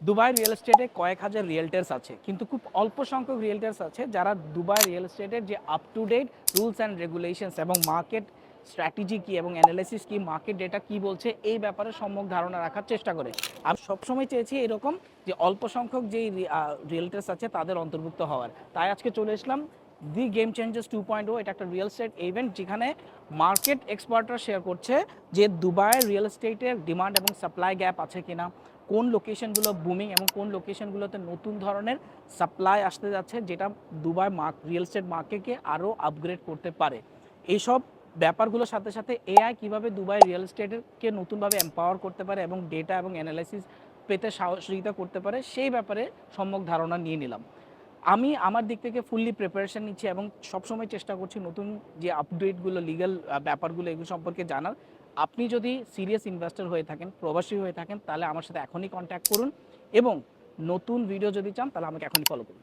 Dubai real এস্টেটে কয়েক হাজার রিয়েলটার্স আছে, কিন্তু খুব অল্প সংখ্যক রিয়েলটার্স আছে যারা দুবাই রিয়েল এস্টেটের যে up to date rules and regulations এবং মার্কেট স্ট্র্যাটেজি কী এবং অ্যানালাইসিস কী, মার্কেট ডেটা কী বলছে এই ব্যাপারে সম্যক ধারণা রাখার চেষ্টা করে। আমি সবসময় চেয়েছি এরকম যে অল্প সংখ্যক যেই রিয়েলটার্স আছে তাদের অন্তর্ভুক্ত হওয়ার। তাই আজকে চলে এসলাম দি গেম চেঞ্জার্স 2.0। এটা একটা রিয়েল এস্টেট ইভেন্ট যেখানে মার্কেট এক্সপার্টরা শেয়ার করছে যে দুবাইয়ের রিয়েল এস্টেটের ডিমান্ড এবং সাপ্লাই গ্যাপ আছে কিনা, কোন লোকেশনগুলো বুমিং এবং কোন লোকেশনগুলোতে নতুন ধরনের সাপ্লাই আসতে যাচ্ছে যেটা দুবাই রিয়েল এস্টেট মার্কেটকে আরও আপগ্রেড করতে পারে। এইসব ব্যাপারগুলোর সাথে সাথে এআই কীভাবে দুবাই রিয়েল এস্টেটকে নতুনভাবে এম্পাওয়ার করতে পারে এবং ডেটা এবং অ্যানালাইসিস পেতে সহযোগিতা করতে পারে সেই ব্যাপারে সম্যক ধারণা নিয়ে নিলাম। আমি আমার দিক থেকে ফুললি প্রিপারেশন নিচ্ছি এবং সবসময় চেষ্টা করছি নতুন যে আপডেটগুলো, লিগ্যাল ব্যাপারগুলো এগুলো সম্পর্কে জানার। আপনি যদি সিরিয়াস ইনভেস্টর হয়ে থাকেন, প্রবাসী হয়ে থাকেন, তাহলে আমার সাথে এখনই কন্ট্যাক্ট করুন এবং নতুন ভিডিও যদি চান তাহলে আমাকে এখনই ফলো করুন।